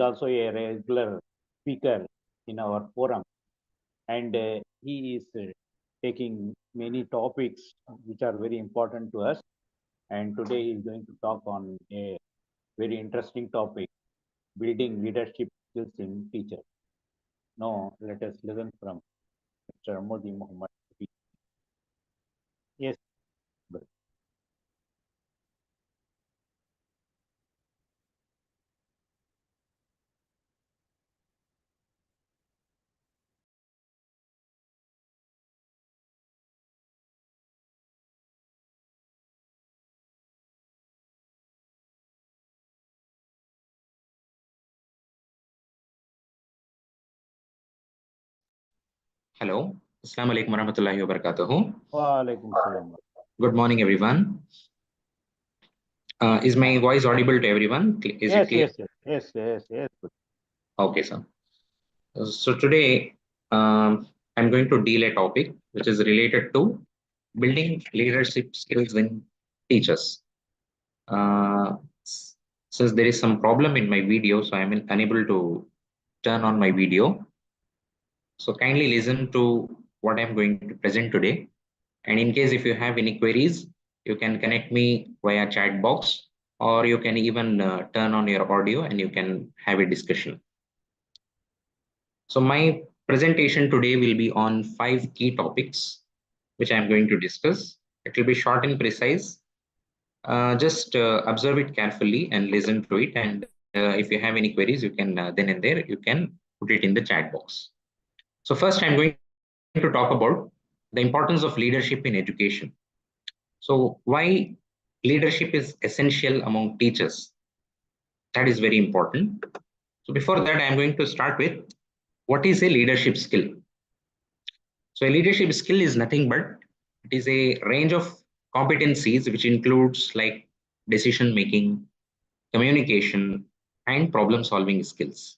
is also a regular speaker in our forum, and he is taking many topics which are very important to us. And today he is going to talk on a very interesting topic: building leadership skills in teachers. Now, let us listen from Mr. Mohammed. Yes. Hello. Assalamu alaikum warahmatullahi wabarakatuh. Wa alaikum salam. Good morning, everyone. Is my voice audible to everyone? Is it clear? Yes. Okay, sir. So today, I'm going to deal a topic which is related to building leadership skills in teachers. Since there is some problem in my video, so I'm unable to turn on my video. So kindly listen to what I'm going to present today. And in case if you have any queries, you can connect me via chat box, or you can even turn on your audio and you can have a discussion. So my presentation today will be on 5 key topics, which I'm going to discuss. It will be short and precise. Just observe it carefully and listen to it. And if you have any queries, you can then and there, you can put it in the chat box. So first, I'm going to talk about the importance of leadership in education. So why leadership is essential among teachers? That is very important. So before that, I'm going to start with what is a leadership skill? So a leadership skill is nothing but it is a range of competencies which includes like decision making, communication, and problem solving skills.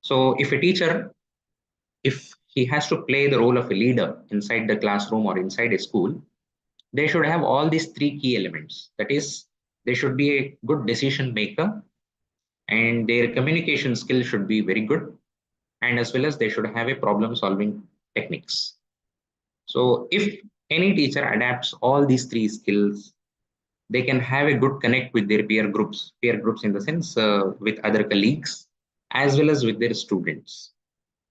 So if a teacher, if he has to play the role of a leader inside the classroom or inside a school, they should have all these 3 key elements. That is, they should be a good decision maker, and their communication skills should be very good, and as well as they should have a problem solving techniques. So if any teacher adapts all these 3 skills, they can have a good connect with their peer groups in the sense with other colleagues as well as with their students,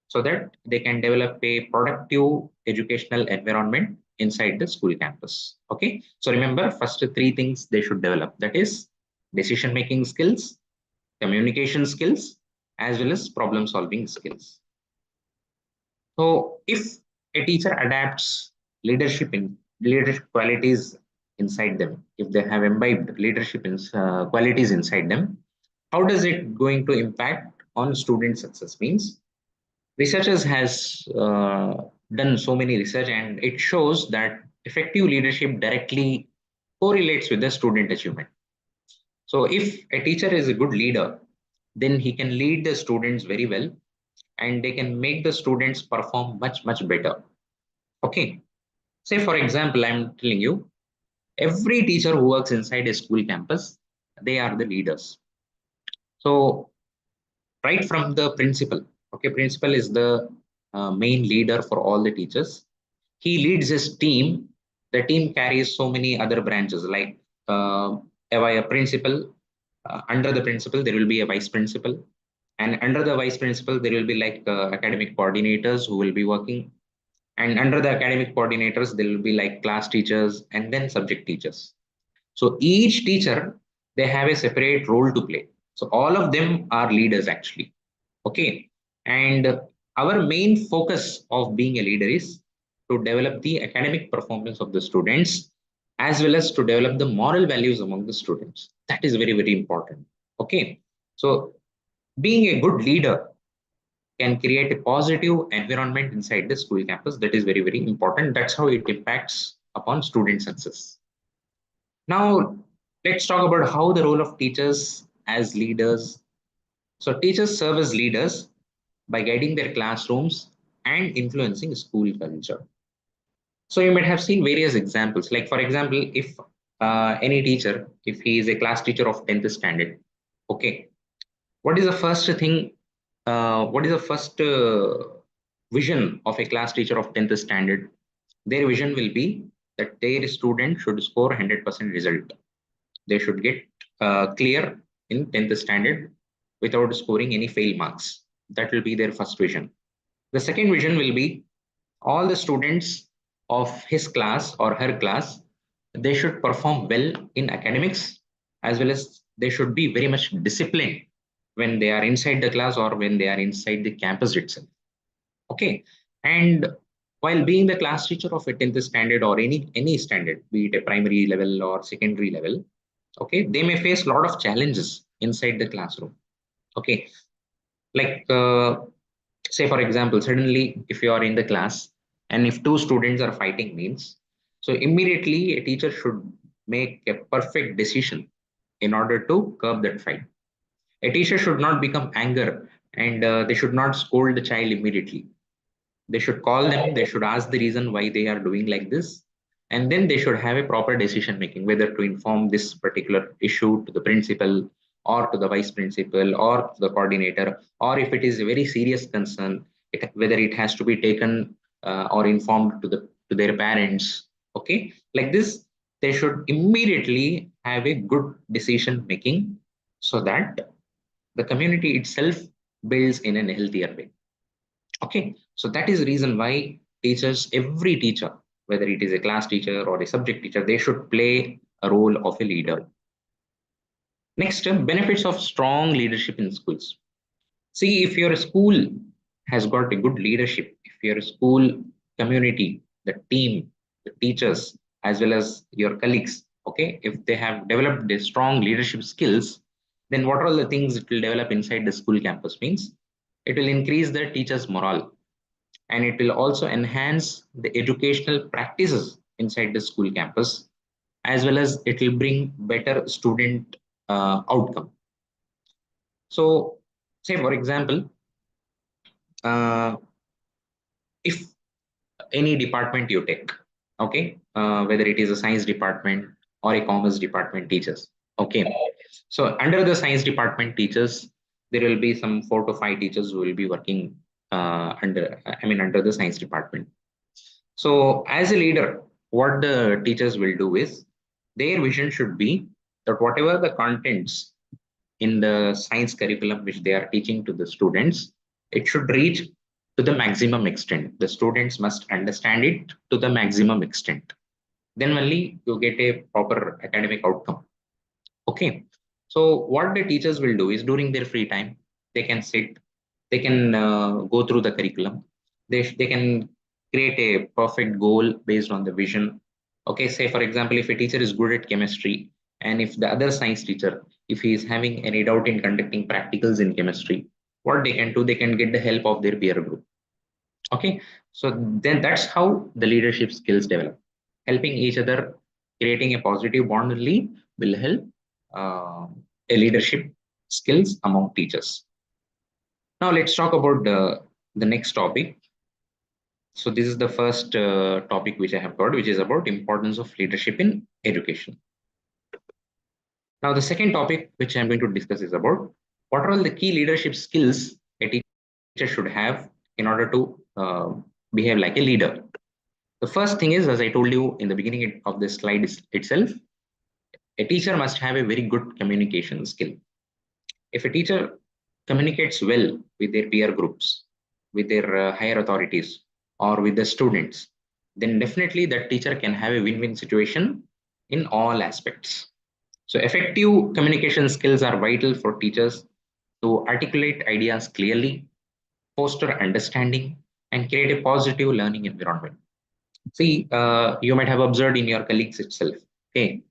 so that they can develop a productive educational environment inside the school campus. Okay, so remember, first 3 things they should develop, that is decision making skills, communication skills, as well as problem solving skills. So if a teacher adapts leadership qualities inside them, if they have imbibed leadership qualities inside them, how does it going to impact on student success? Means researchers has done so many research, and it shows that effective leadership directly correlates with the student achievement. So if a teacher is a good leader, then he can lead the students very well, and they can make the students perform much better. Okay, say for example, I'm telling you, every teacher who works inside a school campus, they are the leaders. So right from the principal, okay, principal is the main leader for all the teachers. He leads his team. The team carries so many other branches like a principal. Under the principal, there will be a vice principal, and under the vice principal, there will be like academic coordinators who will be working. And under the academic coordinators, there will be like class teachers and then subject teachers. So each teacher, they have a separate role to play. So all of them are leaders actually. Okay. And our main focus of being a leader is to develop the academic performance of the students as well as to develop the moral values among the students. That is very important. Okay. So being a good leader can create a positive environment inside the school campus. That is very important. That's how it impacts upon student success. Now, let's talk about how the role of teachers as leaders. So teachers serve as leaders by guiding their classrooms and influencing school culture. So you might have seen various examples. Like for example, if any teacher, if he is a class teacher of 10th standard, okay, what is the first thing? What is the first vision of a class teacher of 10th standard? Their vision will be that their student should score 100% result. They should get clear in 10th standard without scoring any fail marks. That will be their first vision. The second vision will be all the students of his class or her class, they should perform well in academics, as well as they should be very much disciplined when they are inside the class or when they are inside the campus itself. Okay. And while being the class teacher of a 10th standard or any standard, be it a primary level or secondary level, okay, they may face a lot of challenges inside the classroom. Okay. Like say for example, suddenly if you are in the class and if two students are fighting means, so immediately a teacher should make a perfect decision in order to curb that fight. A teacher should not become anger, and they should not scold the child immediately. They should call them, they should ask the reason why they are doing like this, and then they should have a proper decision making, whether to inform this particular issue to the principal or to the vice principal or to the coordinator, or if it is a very serious concern, whether it has to be taken or informed to their parents. Okay, like this, they should immediately have a good decision making, so that the community itself builds in a healthier way. Okay, so that is the reason why teachers, every teacher, whether it is a class teacher or a subject teacher, they should play a role of a leader. Next, benefits of strong leadership in schools. See, if your school has got a good leadership, if your school community, the team, the teachers, as well as your colleagues, okay, if they have developed the strong leadership skills, then what are all the things it will develop inside the school campus means? It will increase the teacher's morale, and it will also enhance the educational practices inside the school campus, as well as it will bring better student outcome. So say for example, uh, if any department you take, okay, whether it is a science department or a commerce department teachers, okay, so under the science department teachers, there will be some 4 to 5 teachers who will be working under the science department. So as a leader, what the teachers will do is, their vision should be that whatever the contents in the science curriculum which they are teaching to the students, it should reach to the maximum extent. The students must understand it to the maximum extent. Then only you get a proper academic outcome. Okay. So what the teachers will do is, during their free time, they can sit, they can go through the curriculum. They can create a perfect goal based on the vision. Okay, say for example, if a teacher is good at chemistry, and if the other science teacher, if he is having any doubt in conducting practicals in chemistry, what they can do, they can get the help of their peer group. Okay, so then that's how the leadership skills develop. Helping each other, creating a positive bond only will help uh, a leadership skills among teachers. Now let's talk about the next topic. So this is the first topic which I have got, which is about importance of leadership in education. Now the second topic which I'm going to discuss is about what are all the key leadership skills a teacher should have in order to behave like a leader. The first thing is, as I told you in the beginning of this slide itself, a teacher must have a very good communication skill. If a teacher communicates well with their peer groups, with their higher authorities, or with the students, then definitely that teacher can have a win-win situation in all aspects. So effective communication skills are vital for teachers to articulate ideas clearly, foster understanding, and create a positive learning environment. See, you might have observed in your colleagues itself. Okay,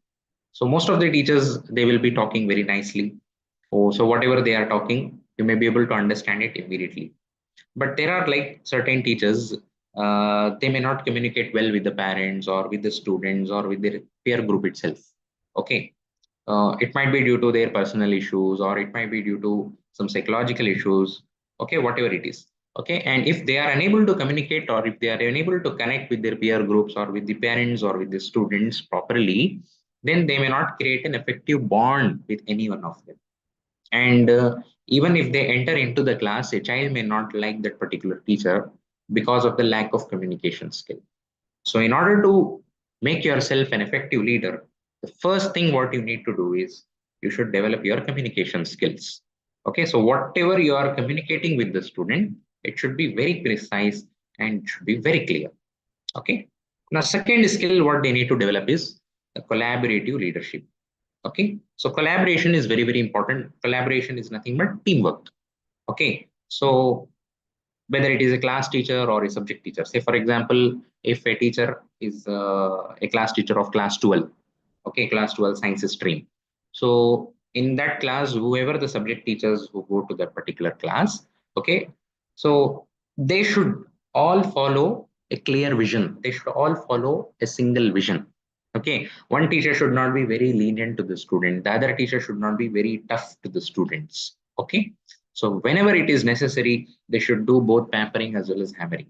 so most of the teachers, they will be talking very nicely. Oh, so whatever they are talking, you may be able to understand it immediately. But there are like certain teachers, they may not communicate well with the parents or with the students or with their peer group itself. Okay, it might be due to their personal issues, or it might be due to some psychological issues. Okay, whatever it is. Okay, and if they are unable to communicate, or if they are unable to connect with their peer groups or with the parents or with the students properly, then they may not create an effective bond with any one of them. And even if they enter into the class, a child may not like that particular teacher because of the lack of communication skill. So in order to make yourself an effective leader, the first thing what you need to do is you should develop your communication skills. Okay, so whatever you are communicating with the student, it should be very precise and it should be very clear. Okay. Now, second skill what they need to develop is the collaborative leadership. Okay, so collaboration is very, very important. Collaboration is nothing but teamwork. Okay, so whether it is a class teacher or a subject teacher, say for example, if a teacher is a class teacher of class 12, okay, class 12 sciences stream. So in that class, whoever the subject teachers who go to that particular class, okay, so they should all follow a clear vision. They should all follow a single vision. Okay, one teacher should not be very lenient to the student. The other teacher should not be very tough to the students. Okay, so whenever it is necessary, they should do both pampering as well as hammering.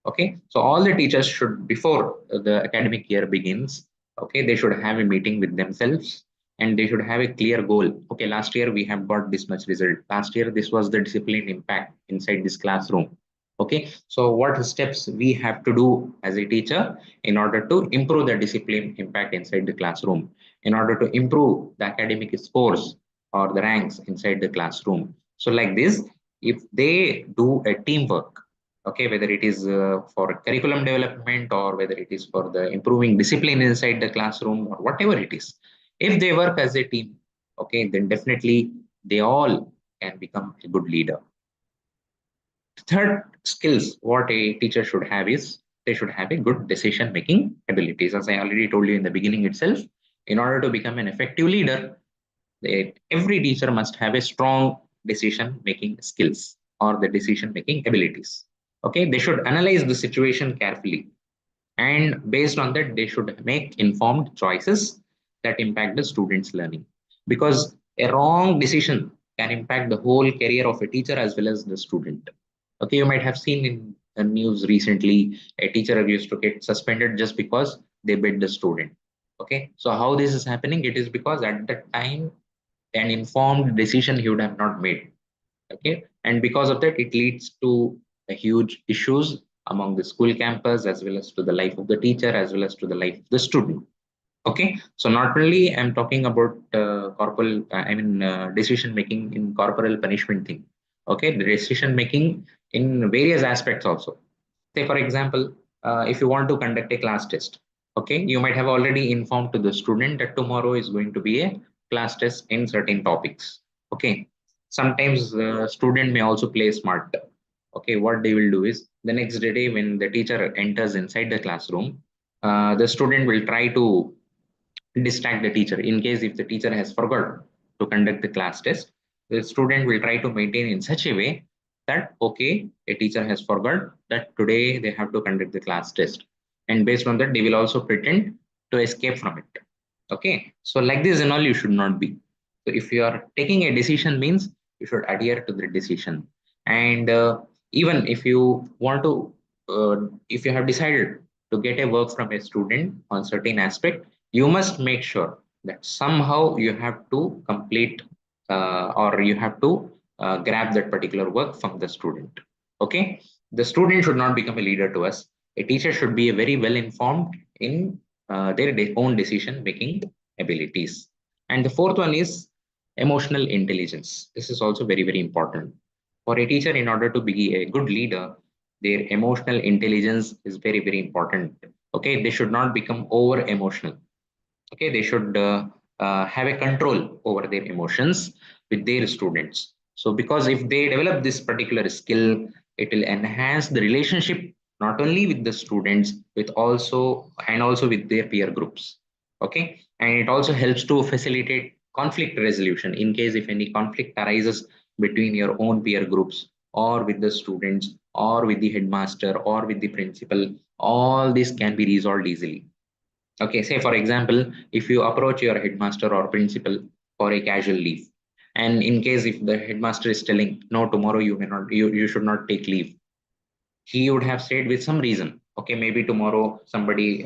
Okay, so all the teachers should, before the academic year begins, okay, they should have a meeting with themselves and they should have a clear goal. Okay, last year we have got this much result. Last year, this was the discipline impact inside this classroom. Okay, so what steps we have to do as a teacher in order to improve the discipline impact inside the classroom, in order to improve the academic scores or the ranks inside the classroom. So, like this, if they do a teamwork, okay, whether it is for curriculum development or whether it is for the improving discipline inside the classroom or whatever it is, if they work as a team, okay, then definitely they all can become a good leader. Third skills what a teacher should have is they should have a good decision making abilities. As I already told you in the beginning itself, in order to become an effective leader, every teacher must have a strong decision making skills or the decision making abilities. Okay, they should analyze the situation carefully, and based on that they should make informed choices that impact the students learning, because a wrong decision can impact the whole career of a teacher as well as the student. Okay, you might have seen in the news recently a teacher used to get suspended just because they bid the student. Okay, so how this is happening, it is because at that time an informed decision he would have not made. Okay, and because of that it leads to a huge issues among the school campus as well as to the life of the teacher as well as to the life of the student. Okay, so not only I'm talking about corporal, decision making in corporal punishment thing. Okay, the decision making in various aspects also. Say, for example, if you want to conduct a class test, okay, you might have already informed to the student that tomorrow is going to be a class test in certain topics. Okay, sometimes the student may also play smart. Okay, what they will do is the next day when the teacher enters inside the classroom, the student will try to distract the teacher. In case if the teacher has forgot to conduct the class test, the student will try to maintain in such a way that okay, a teacher has forgot that today they have to conduct the class test, and based on that they will also pretend to escape from it. Okay, so like this and all you should not be. So if you are taking a decision means you should adhere to the decision. And even if you want to if you have decided to get a work from a student on certain aspect, you must make sure that somehow you have to complete or you have to grab that particular work from the student. Okay, the student should not become a leader to us. A teacher should be very well informed in their own decision making abilities. And the fourth one is emotional intelligence. This is also very, very important. For a teacher, in order to be a good leader, their emotional intelligence is very, very important. Okay, they should not become over emotional. Okay, they should have a control over their emotions with their students. So because if they develop this particular skill, it will enhance the relationship not only with the students with also and also with their peer groups. Okay, and it also helps to facilitate conflict resolution in case if any conflict arises between your own peer groups or with the students or with the headmaster or with the principal. All this can be resolved easily. Okay, say for example, if you approach your headmaster or principal for a casual leave, and in case if the headmaster is telling, no, tomorrow you may not, you should not take leave, he would have said with some reason. Okay, maybe tomorrow somebody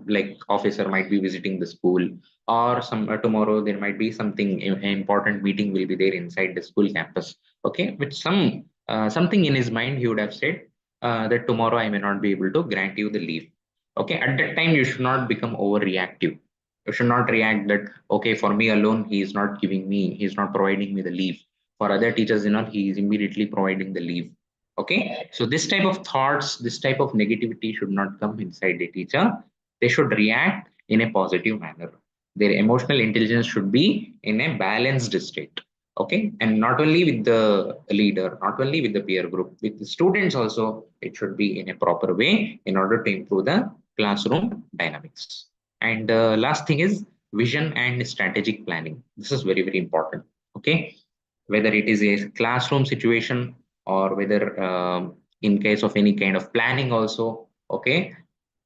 like officer might be visiting the school, or some tomorrow there might be something important meeting will be there inside the school campus. Okay, with something in his mind, he would have said that tomorrow I may not be able to grant you the leave. Okay, at that time you should not become overreactive. You should not react that okay, for me alone he is not giving me, he is not providing me the leave. For other teachers, he is immediately providing the leave. Okay, so this type of thoughts, this type of negativity should not come inside the teacher. They should react in a positive manner. Their emotional intelligence should be in a balanced state. Okay, and not only with the leader, not only with the peer group, with the students also, it should be in a proper way in order to improve the classroom dynamics. And last thing is vision and strategic planning. This is very, very important. Okay, whether it is a classroom situation or whether in case of any kind of planning also. Okay,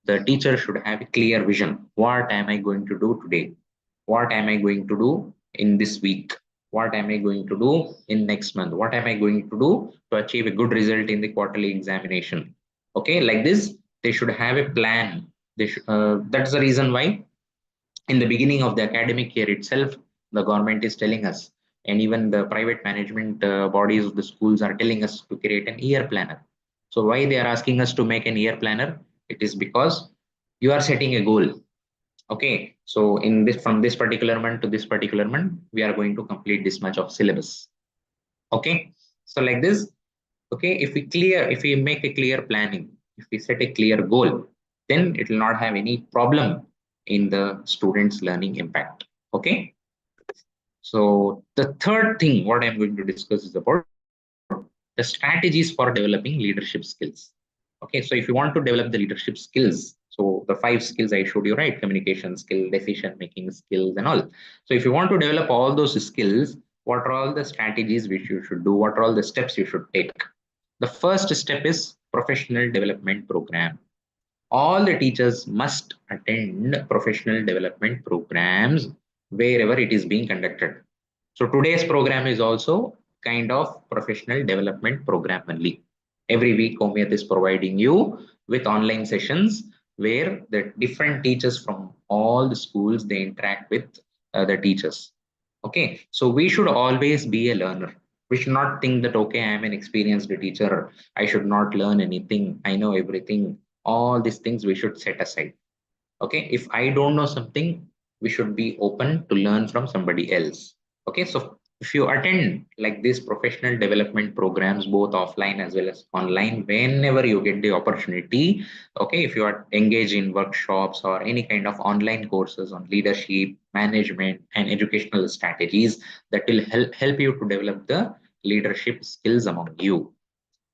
the teacher should have a clear vision. What am I going to do today? What am I going to do in this week? What am I going to do in next month? What am I going to do to achieve a good result in the quarterly examination? Okay, like this they should have a plan. That's the reason why in the beginning of the academic year itself, the government is telling us, and even the private management bodies of the schools are telling us to create an year planner. So why they are asking us to make an year planner? It is because you are setting a goal. Okay, so in this, from this particular month to this particular month, we are going to complete this much of syllabus. Okay, so like this, okay, if we make a clear planning, if we set a clear goal, then it will not have any problem in the students learning impact. Okay, so the third thing what I'm going to discuss is about the strategies for developing leadership skills. Okay, so if you want to develop the leadership skills, so the 5 skills I showed you, right? Communication skill, decision making skills, and all. So if you want to develop all those skills, what are all the strategies which you should do? What are all the steps you should take? The first step is professional development program. All the teachers must attend professional development programs wherever it is being conducted. So today's program is also kind of professional development program only. Every week, Omiyat is providing you with online sessions where the different teachers from all the schools they interact with the teachers. Okay, so we should always be a learner. We should not think that okay, I am an experienced teacher, I should not learn anything, I know everything. All these things we should set aside. Okay, if I don't know something, we should be open to learn from somebody else. Okay, so if you attend like these professional development programs both offline as well as online whenever you get the opportunity, okay, if you are engaged in workshops or any kind of online courses on leadership, management and educational strategies, that will help you to develop the leadership skills among you.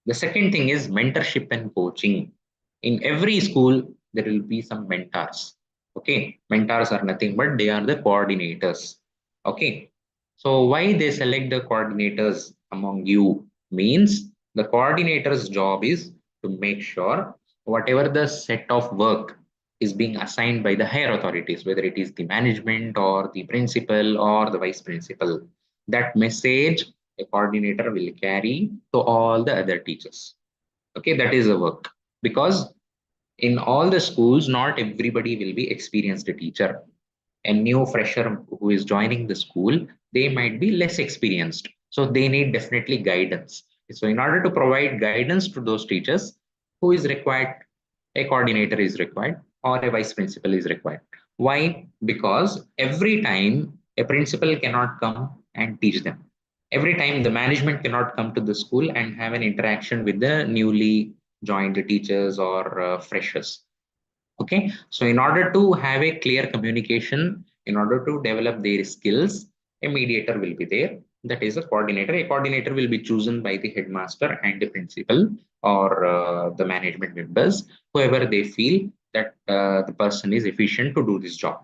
The second thing is mentorship and coaching. In every school, there will be some mentors. Okay, mentors are nothing but they are the coordinators. Okay, so why they select the coordinators among you means the coordinator's job is to make sure whatever the set of work is being assigned by the higher authorities, whether it is the management or the principal or the vice principal, that message a coordinator will carry to all the other teachers. Okay, that is the work. Because in all the schools, not everybody will be experienced teacher. A new fresher who is joining the school, they might be less experienced. So they need definitely guidance. So in order to provide guidance to those teachers, who is required? A coordinator is required or a vice principal is required. Why? Because every time a principal cannot come and teach them. Every time the management cannot come to the school and have an interaction with the newly joined teachers or freshers. Okay, so in order to have a clear communication, in order to develop their skills, a mediator will be there. That is a coordinator. A coordinator will be chosen by the headmaster and the principal or the management members, whoever they feel that the person is efficient to do this job.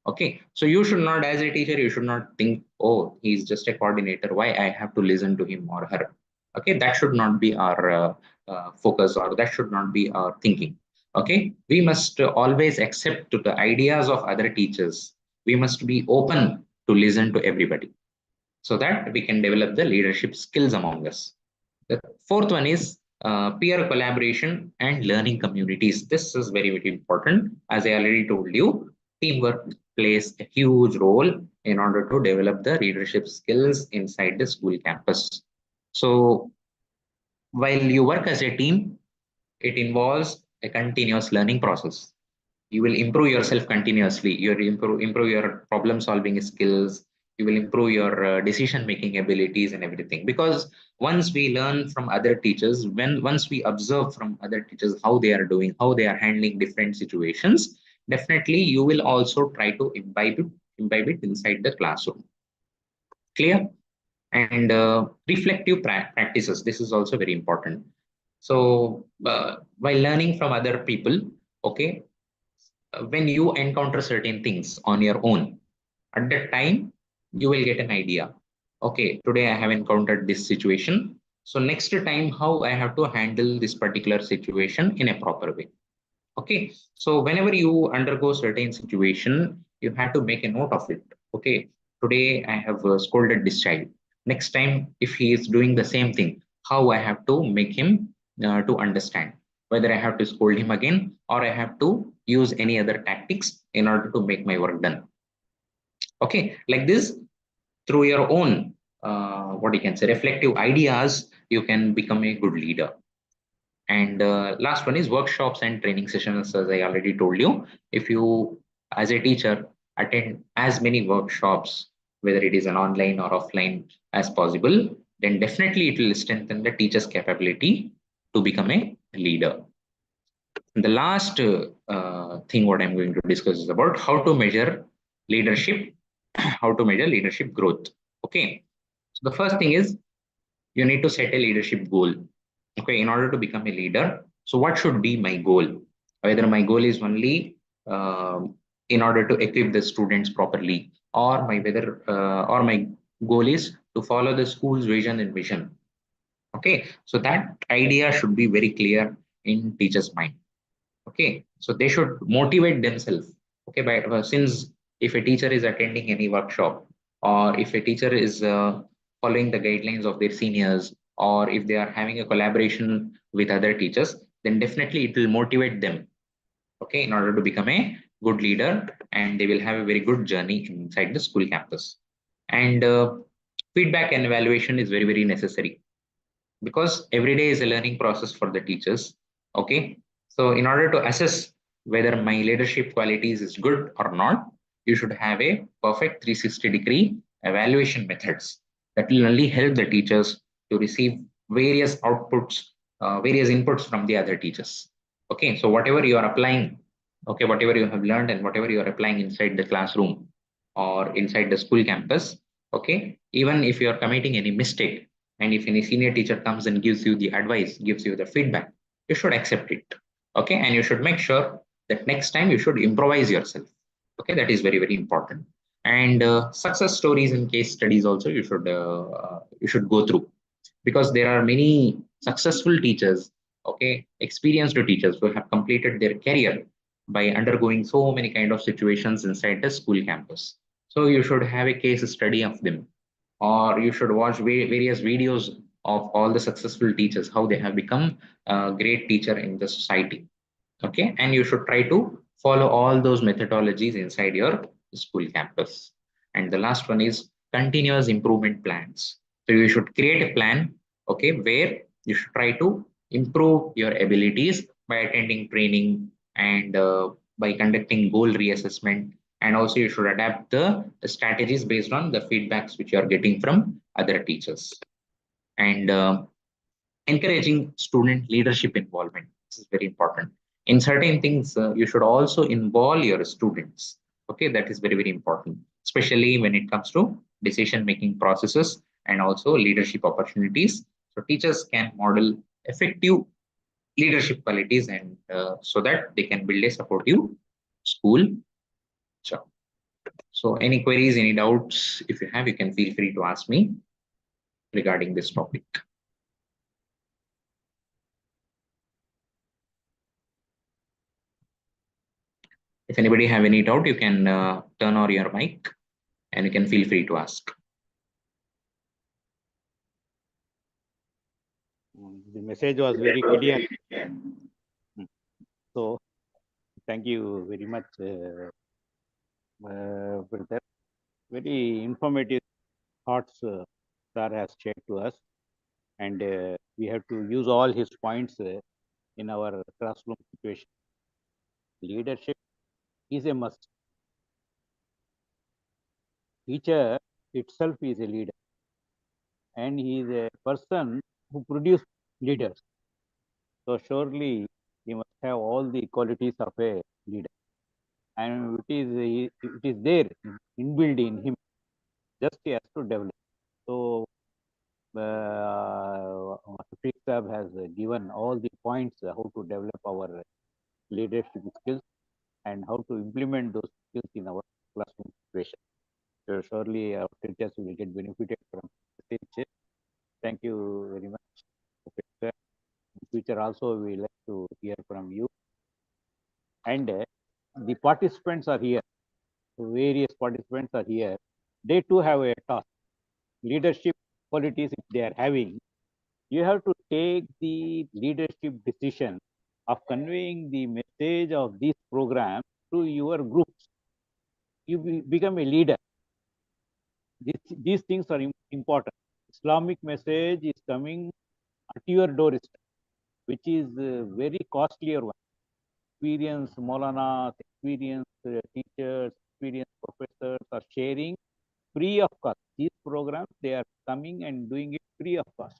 Okay, so you should not, as a teacher, you should not think, oh, he's just a coordinator. Why I have to listen to him or her? Okay, that should not be our focus or that should not be our thinking. Okay, we must always accept to the ideas of other teachers. We must be open to listen to everybody so that we can develop the leadership skills among us. The fourth one is peer collaboration, and learning communities. This is very, very important. As I already told you, teamwork plays a huge role in order to develop the leadership skills inside the school campus. So while you work as a team, it involves a continuous learning process. You will improve yourself continuously. You will improve your problem solving skills. You will improve your decision making abilities and everything. Because once we learn from other teachers, when once we observe from other teachers how they are doing, how they are handling different situations, definitely you will also try to imbibe it inside the classroom. Clear? And reflective practices. This is also very important. So while learning from other people, okay, when you encounter certain things on your own, at that time you will get an idea. Okay, today I have encountered this situation. So next time, how I have to handle this particular situation in a proper way. Okay, so whenever you undergo certain situation, you have to make a note of it. Okay, today I have scolded this child. Next time, if he is doing the same thing, how I have to make him to understand, whether I have to scold him again or I have to use any other tactics in order to make my work done. Okay, like this, through your own what you can say reflective ideas, you can become a good leader. And last one is workshops and training sessions. As I already told you, if you, as a teacher, attend as many workshops, whether it is an online or offline as possible, then definitely it will strengthen the teacher's capability to become a leader. The last thing what I'm going to discuss is about how to measure leadership, how to measure leadership growth. Okay. So the first thing is you need to set a leadership goal. Okay, in order to become a leader, so what should be my goal? Whether my goal is only in order to equip the students properly, or my goal is to follow the school's vision and mission. Okay, so that idea should be very clear in teachers' mind. Okay, so they should motivate themselves. Okay, but since if a teacher is attending any workshop, or if a teacher is following the guidelines of their seniors, or if they are having a collaboration with other teachers, then definitely it will motivate them, okay, in order to become a good leader, and they will have a very good journey inside the school campus. And feedback and evaluation is very, very necessary, because every day is a learning process for the teachers. Okay, so in order to assess whether my leadership qualities is good or not, you should have a perfect 360-degree evaluation methods that will only help the teachers to receive various outputs, various inputs from the other teachers. Okay, so whatever you are applying, okay, whatever you have learned and whatever you are applying inside the classroom or inside the school campus, okay, even if you are committing any mistake, and if any senior teacher comes and gives you the advice, gives you the feedback, you should accept it. Okay, and you should make sure that next time you should improvise yourself. Okay, that is very, very important. And success stories and case studies also you should go through, because there are many successful teachers, okay, experienced teachers who have completed their career by undergoing so many kind of situations inside the school campus. So you should have a case study of them, or you should watch various videos of all the successful teachers, how they have become a great teacher in the society. Okay, and you should try to follow all those methodologies inside your school campus. And the last one is continuous improvement plans. So you should create a plan, okay, where you should try to improve your abilities by attending training, and by conducting goal reassessment, and also you should adapt the strategies based on the feedbacks which you are getting from other teachers. And encouraging student leadership involvement. This is very important. In certain things, you should also involve your students. Okay, that is very, very important, especially when it comes to decision making processes and also leadership opportunities. So teachers can model effective leadership qualities, and so that they can build a supportive school. Sure. So any queries, any doubts, if you have, you can feel free to ask me regarding this topic. If anybody have any doubt, you can turn on your mic and you can feel free to ask. The message was very clear. Mm. So thank you very much, brother. Very informative thoughts sir has shared to us, and we have to use all his points in our classroom situation. Leadership is a must. Teacher itself is a leader, and he is a person who produces leaders. So surely he must have all the qualities of a leader, and it is there inbuilt in him. Just he has to develop. So Shafeeq Sahab has given all the points how to develop our leadership skills and how to implement those skills in our classroom situation. So surely our teachers will get benefited from this. Thank you very much, Shafeeq sir. In future also we like to hear from you. And the participants are here. Various participants are here. They too have a task. Leadership qualities if they are having, you have to take the leadership decision of conveying the message of this program to your groups. You will become a leader. These things are important. Islamic message is coming at your doorstep, which is very costlier one. Experienced Maulanas, experienced teachers, experienced professors are sharing free of cost. These programs, they are coming and doing it free of cost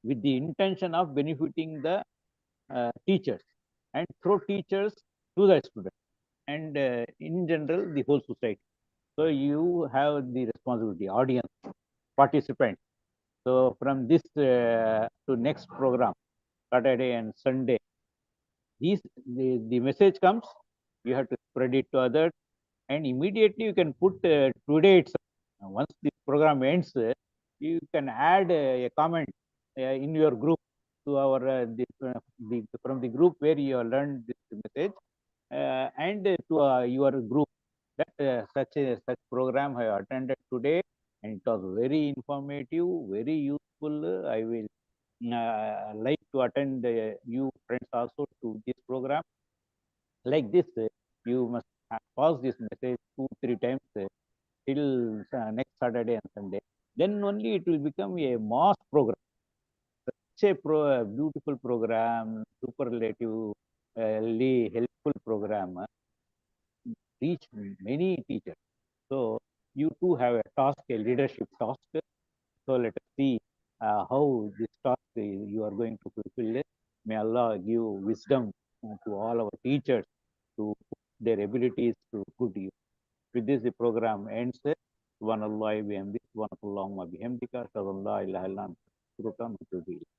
with the intention of benefiting the teachers and through teachers to the students and in general the whole society. So you have the responsibility, audience, participants. So from this to next program, Saturday and Sunday, the message comes, you have to spread it to others, and immediately you can put today itself. Once this program ends, you can add a comment in your group to our from the group where you have learned this message, and to your group that such program I attended today, and it was very informative, very useful. I will like to attend you friends also to this program. Like this, you must pause this message 2 3 times till next Saturday and Sunday. Then only it will become a mass program. Such a beautiful program, superlative, helpful program, reach many teachers. So you too have a task, a leadership task. So let us see how this task you are going to fulfill it. May Allah give wisdom to all our teachers to put their abilities to good use. With this, the program ends. Subhanallah bihamdi, subhanallahumma bihamdika, ashhadu an la ilaha illa anta, astaghfiruka wa atubu ilayk.